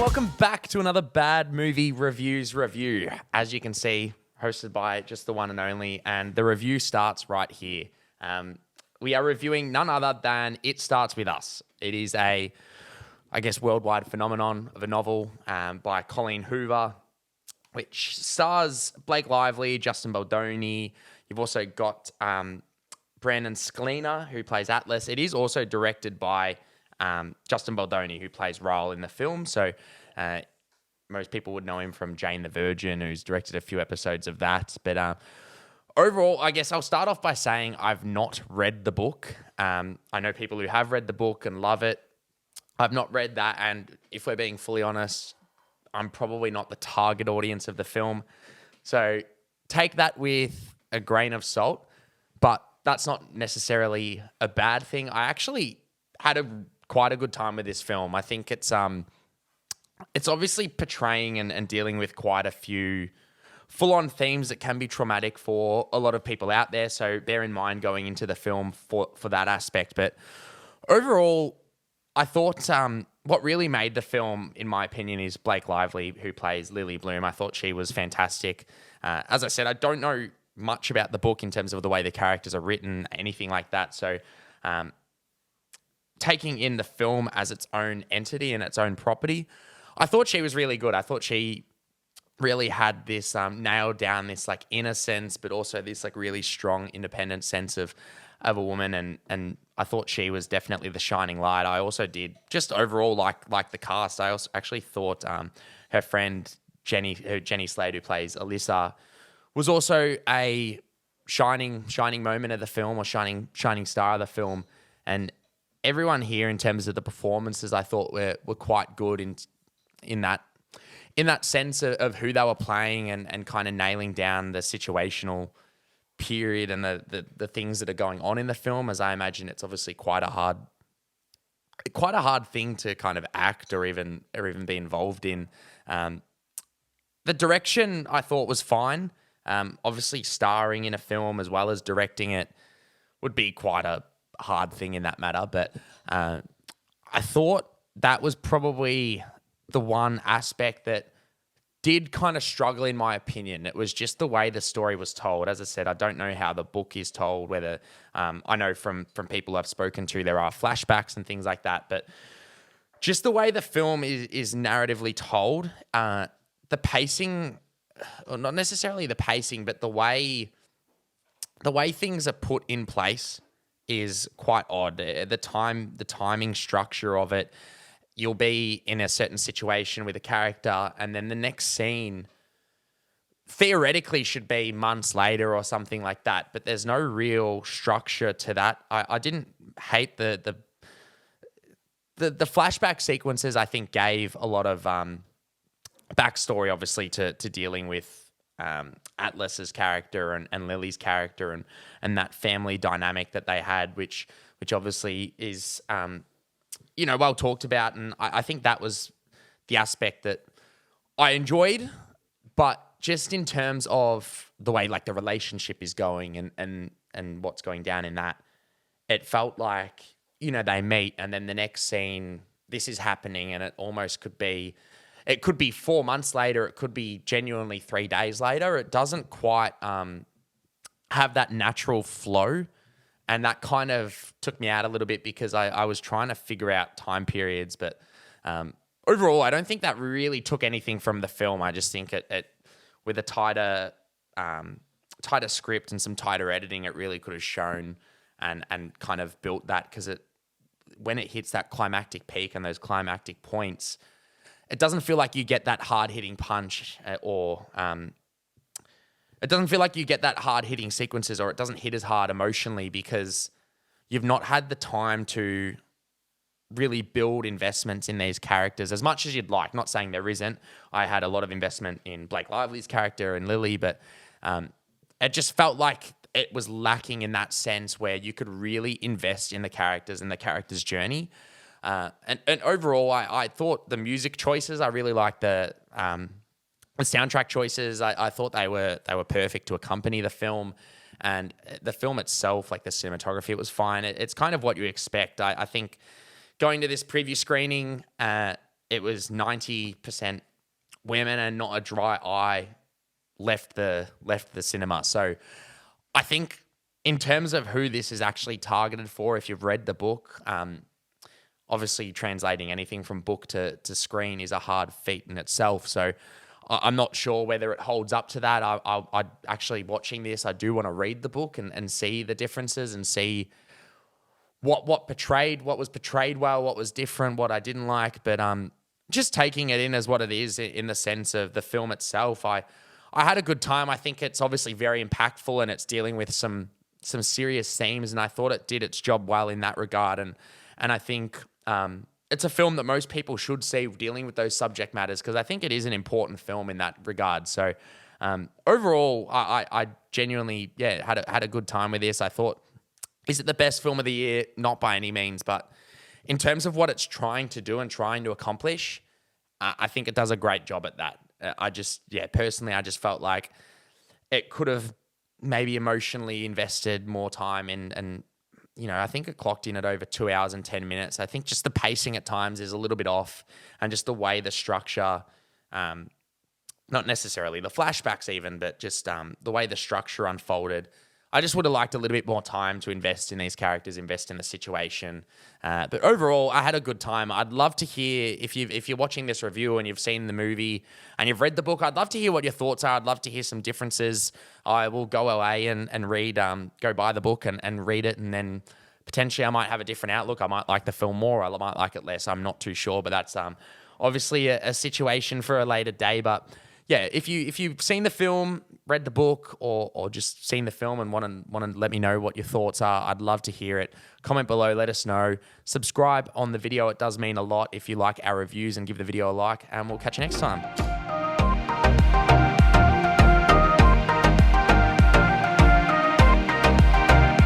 welcome back to another Bad Movie Reviews review. As you can see, hosted by just the one and only, and the review starts right here. We are reviewing none other than It Starts With Us. It is a, I guess, worldwide phenomenon of a novel by Colleen Hoover, which stars Blake Lively, Justin Baldoni. You've also got Brandon Scleena, who plays Atlas. It is also directed by Justin Baldoni, who plays Raoul in the film. So most people would know him from Jane the Virgin, who's directed a few episodes of that. But overall, I guess I'll start off by saying I've not read the book. I know people who have read the book and love it. I've not read that, and if we're being fully honest, I'm probably not the target audience of the film. So take that with a grain of salt, but that's not necessarily a bad thing. I actually had quite a good time with this film. I think it's obviously portraying and dealing with quite a few full-on themes that can be traumatic for a lot of people out there. So bear in mind going into the film for that aspect. But overall, I thought what really made the film, in my opinion, is Blake Lively, who plays Lily Bloom. I thought she was fantastic. As I said, I don't know much about the book in terms of the way the characters are written, anything like that. So taking in the film as its own entity and its own property, I thought she was really good. I thought she really had this nailed down, this like innocence, but also this like really strong independent sense of a woman, and I thought she was definitely the shining light. I also did just overall like the cast. I also actually thought her friend Jenny Slade, who plays Alyssa, was also a shining moment of the film, or shining star of the film. And everyone here, in terms of the performances, I thought were quite good in that sense of who they were playing and kind of nailing down the situational period and the things that are going on in the film. As I imagine, it's obviously quite a hard thing to kind of act or even be involved in. The direction I thought was fine. Obviously, starring in a film as well as directing it would be quite a hard thing in that matter. But I thought that was probably the one aspect that did kind of struggle, in my opinion. It was just the way the story was told. As I said, I don't know how the book is told, whether I know from people I've spoken to, there are flashbacks and things like that. But just the way the film is narratively told, the pacing, or not necessarily the pacing, but the way things are put in place is quite odd. The timing structure of it. You'll be in a certain situation with a character, and then the next scene theoretically should be months later or something like that, but there's no real structure to that. I didn't hate the flashback sequences. I think gave a lot of backstory, obviously, to dealing with Atlas's character and Lily's character and that family dynamic that they had, which obviously is well talked about, and I think that was the aspect that I enjoyed. But just in terms of the way like the relationship is going and what's going down in that, it felt like they meet and then the next scene this is happening, and it almost could be 4 months later, it could be genuinely 3 days later. It doesn't quite have that natural flow. And that kind of took me out a little bit because I was trying to figure out time periods. But overall, I don't think that really took anything from the film. I just think it with a tighter script and some tighter editing, it really could have shown and kind of built that, because when it hits that climactic peak and those climactic points, it doesn't feel like you get that hard-hitting punch or it doesn't feel like you get that hard-hitting sequences, or it doesn't hit as hard emotionally because you've not had the time to really build investments in these characters as much as you'd like. Not saying there isn't. I had a lot of investment in Blake Lively's character and Lily, but it just felt like it was lacking in that sense where you could really invest in the characters and the character's journey. And overall, I thought the music choices, I really liked the soundtrack choices. I thought they were perfect to accompany the film, and the film itself, like the cinematography, it was fine. It's kind of what you expect. I think going to this preview screening, it was 90% women, and not a dry eye left the cinema. So I think in terms of who this is actually targeted for, if you've read the book, obviously translating anything from book to screen is a hard feat in itself. So I'm not sure whether it holds up to that. I actually, watching this, I do want to read the book and see the differences and see what was portrayed well, what was different, what I didn't like. But just taking it in as what it is in the sense of the film itself, I had a good time. I think it's obviously very impactful, and it's dealing with some serious themes, and I thought it did its job well in that regard. And I think it's a film that most people should see dealing with those subject matters, because I think it is an important film in that regard. So overall, I genuinely, had a good time with this. I thought, is it the best film of the year? Not by any means, but in terms of what it's trying to do and trying to accomplish, I think it does a great job at that. Personally, I just felt like it could have maybe emotionally invested more time in, and I think it clocked in at over 2 hours and 10 minutes. I think just the pacing at times is a little bit off, and just the way the structure, not necessarily the flashbacks even, but just the way the structure unfolded. I just would have liked a little bit more time to invest in these characters, invest in the situation. But overall, I had a good time. I'd love to hear, if you're watching this review and you've seen the movie and you've read the book, I'd love to hear what your thoughts are. I'd love to hear some differences. I will go away and read, go buy the book and read it, and then potentially I might have a different outlook. I might like the film more, I might like it less. I'm not too sure, but that's obviously a situation for a later day. But yeah, if you've seen the film, read the book, or just seen the film and want to let me know what your thoughts are, I'd love to hear it. Comment below, let us know. Subscribe on the video. It does mean a lot if you like our reviews, and give the video a like, and we'll catch you next time.